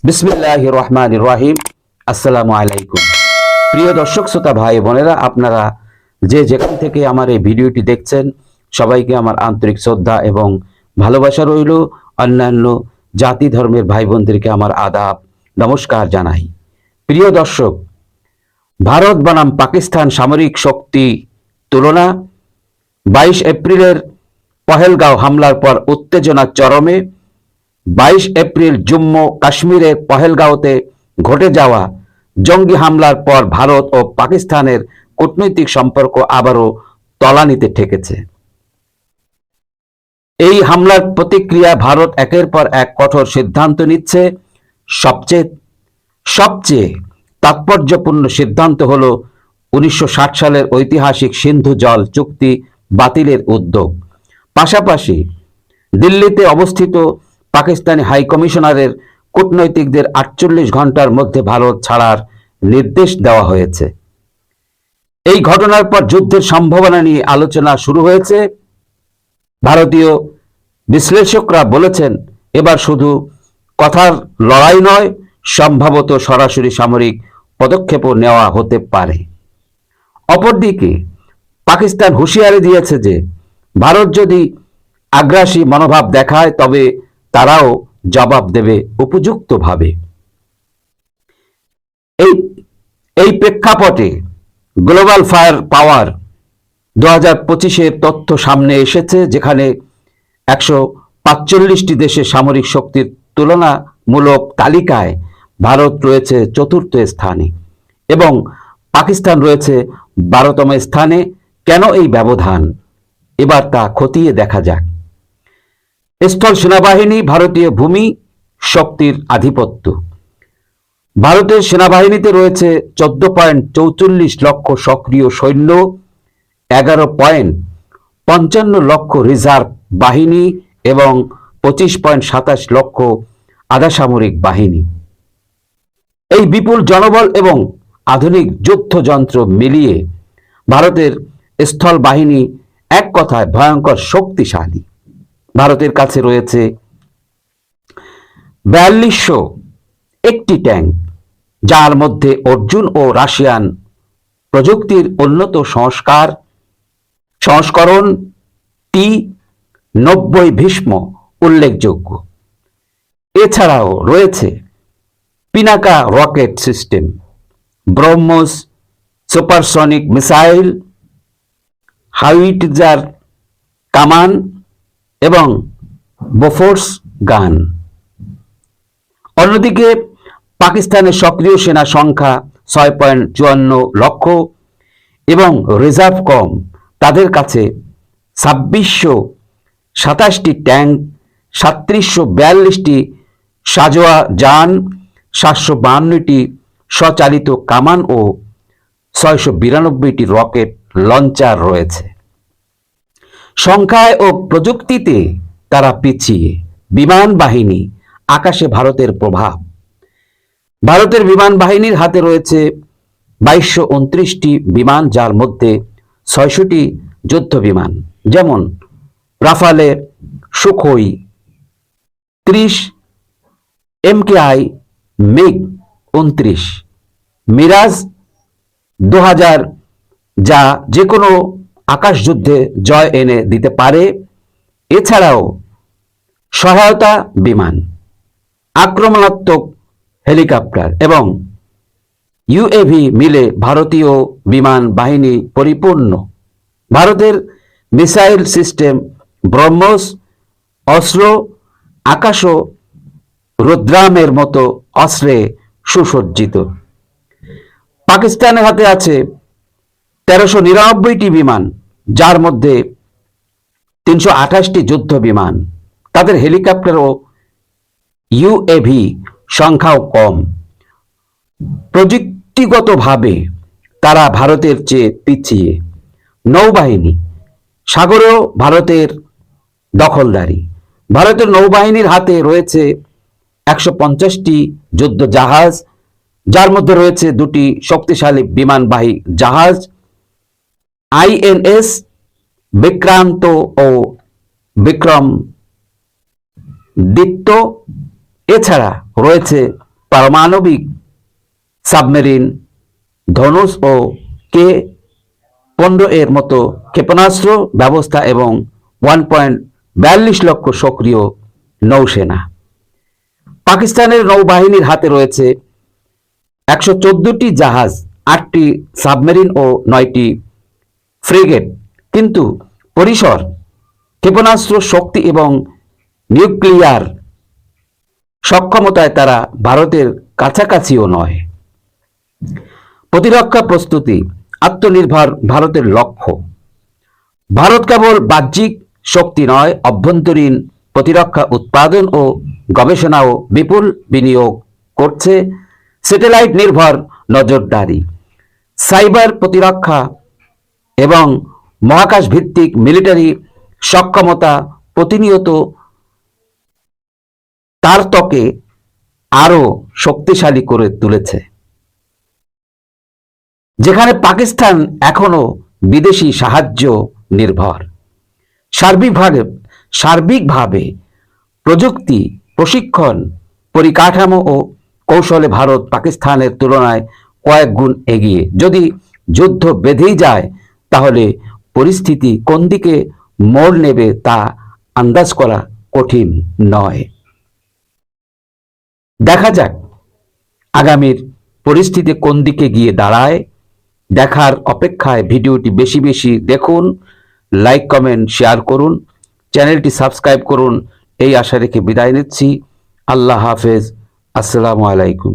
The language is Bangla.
বিসমিল্লাহির রহমানির রহিম। আসসালামু আলাইকুম। প্রিয় দর্শক শ্রোতা ভাই বোনেরা, আপনারা যে যেখান থেকে আমার এই ভিডিওটি দেখছেন, সবাইকে আমার আন্তরিক শ্রদ্ধা এবং ভালোবাসা রইল। অন্যান্য জাতি ধর্মের ভাই বোনদেরকে আমার আদাব নমস্কার জানাই। প্রিয় দর্শক, ভারত বনাম পাকিস্তান সামরিক শক্তি তুলনা। 22 এপ্রিলের পহেলগাঁও হামলার পর উত্তেজনা চরমে। 22 এপ্রিল জম্মু কাশ্মীরের পহেলগাঁওতে ঘটে যাওয়া জঙ্গি হামলার পর ভারত ও পাকিস্তানের কূটনৈতিক সম্পর্ক আবারও তলানিতে ঠেকেছে। এই হামলার প্রতিক্রিয়া ভারত একের পর এক কঠোর সিদ্ধান্ত নিচ্ছে। সবচেয়ে তাৎপর্যপূর্ণ সিদ্ধান্ত হল 1960 সালের ঐতিহাসিক সিন্ধু জল চুক্তি বাতিলের উদ্যোগ। পাশাপাশি দিল্লিতে অবস্থিত পাকিস্তানি হাই কমিশনারের কূটনৈতিকদের 48 ঘন্টার মধ্যে ভারত ছাড়ার নির্দেশ দেওয়া হয়েছে। এই ঘটনার পর যুদ্ধের সম্ভাবনা নিয়ে আলোচনা শুরু হয়েছে। ভারতীয় বিশ্লেষকরা বলেছেন, এবার শুধু কথার লড়াই নয়, সম্ভবত সরাসরি সামরিক পদক্ষেপও নেওয়া হতে পারে। অপরদিকে পাকিস্তান হুঁশিয়ারি দিয়েছে যে ভারত যদি আগ্রাসী মনোভাব দেখায় তবে তারাও জবাব দেবে উপযুক্তভাবে। এই প্রেক্ষাপটে গ্লোবাল ফায়ার পাওয়ার 2025-এর তথ্য সামনে এসেছে, যেখানে 145টি দেশের সামরিক শক্তির তুলনামূলক তালিকায় ভারত রয়েছে 4র্থ স্থানে এবং পাকিস্তান রয়েছে 12তম স্থানে। কেন এই ব্যবধান? এবার তা খতিয়ে দেখা যাক। স্থল সেনাবাহিনী, ভারতীয় ভূমি শক্তির আধিপত্য। ভারতের সেনাবাহিনীতে রয়েছে 14.44 লক্ষ সক্রিয় সৈন্য, 11.55 লক্ষ রিজার্ভ বাহিনী এবং 25.27 লক্ষ আধাসামরিক বাহিনী। এই বিপুল জনবল এবং আধুনিক যুদ্ধযন্ত্র মিলিয়ে ভারতের স্থল বাহিনী এক কথায় ভয়ঙ্কর শক্তিশালী। ভারতের কাছে রয়েছে 4201টি ট্যাঙ্ক, যার মধ্যে অর্জুন ও রাশিয়ান প্রযুক্তির উন্নত সংস্করণ T-90 ভীষ্ম উল্লেখযোগ্য। এছাড়াও রয়েছে Pinaka rocket system, BrahMos supersonic missile, howitzer কামান এবং বোফোর্স গান। অন্যদিকে পাকিস্তানের সক্রিয় সেনা সংখ্যা 6.54 লক্ষ এবং রিজার্ভ কম। তাদের কাছে 2627টি ট্যাঙ্ক, 3742টি সাজোয়া যান, 752টি স্বচালিত কামান ও 692টি রকেট লঞ্চার রয়েছে। সংখ্যায় ও প্রযুক্তিতে তারা পিছিয়ে। বিমান বাহিনী, আকাশে ভারতের প্রভাব। ভারতের বিমান বাহিনীর হাতে রয়েছে 2229টি বিমান, যার মধ্যে 600টি যুদ্ধ বিমান, যেমন Rafale, Sukhoi 30, MKI MiG-29, Miraj 2000, যা যে কোনো আকাশ যুদ্ধে জয় এনে দিতে পারে। এছাড়াও সহায়তা বিমান, আক্রমণাত্মক হেলিকপ্টার এবং UAV মিলে ভারতীয় বিমান বাহিনী পরিপূর্ণ। ভারতের মিসাইল সিস্টেম ব্রহ্মোস, অস্ত্র আকাশ ও রুদ্রামের মতো অস্ত্রে সুসজ্জিত। পাকিস্তানের হাতে আছে 1399টি বিমান, যার মধ্যে 328টি যুদ্ধ বিমান। তাদের হেলিকপ্টার ও UAV সংখ্যাও কম। প্রযুক্তিগতভাবে তারা ভারতের চেয়ে পিছিয়ে। নৌবাহিনী, সাগরেও ভারতের দখলদারি। ভারতের নৌবাহিনীর হাতে রয়েছে 150টি যুদ্ধ জাহাজ, যার মধ্যে রয়েছে 2টি শক্তিশালী বিমানবাহী জাহাজ, INS বিক্রান্ত ও বিক্রমাদিত্য। এছাড়া রয়েছে পারমাণবিক সাবমেরিন, ধনুষ ও K-15 এর মতো ক্ষেপণাস্ত্র ব্যবস্থা এবং 1.42 লক্ষ সক্রিয় নৌসেনা। পাকিস্তানের নৌবাহিনীর হাতে রয়েছে 114টি জাহাজ, 8টি সাবমেরিন ও 9টি ফ্রিগেট, কিন্তু পরিসর, ক্ষেপণাস্ত্র শক্তি এবং নিউক্লিয়ার সক্ষমতায় তারা ভারতের কাছাকাছিও নয়। প্রতিরক্ষা প্রস্তুতি, আত্মনির্ভর ভারতের লক্ষ্য। ভারত কেবল বাহ্যিক শক্তি নয়, অভ্যন্তরীণ প্রতিরক্ষা উৎপাদন ও গবেষণাও বিপুল বিনিয়োগ করছে। স্যাটেলাইট নির্ভর নজরদারি, সাইবার প্রতিরক্ষা এবং মহাকাশ ভিত্তিক মিলিটারি সক্ষমতা প্রতিনিয়ত তারতকে আরো শক্তিশালী করে তুলেছে। যেখানে পাকিস্তান এখনো বিদেশি সাহায্য নির্ভর। সার্বিকভাবে প্রযুক্তি, প্রশিক্ষণ, পরিকাঠামো ও কৌশলে ভারত পাকিস্তানের তুলনায় কয়েক গুণ এগিয়ে। যদি যুদ্ধ বেঁধেই যায় তাহলে পরিস্থিতি কোন দিকে মোড় নেবে তা আন্দাজ করা কঠিন নয়। দেখা যাক আগামীর পরিস্থিতি কোন দিকে গিয়ে দাঁড়ায়। দেখার অপেক্ষায় ভিডিওটি বেশি বেশি দেখুন, লাইক, কমেন্ট, শেয়ার করুন, চ্যানেলটি সাবস্ক্রাইব করুন। এই আশা রেখে বিদায় নিচ্ছি। আল্লাহ হাফেজ। আসসালামু আলাইকুম।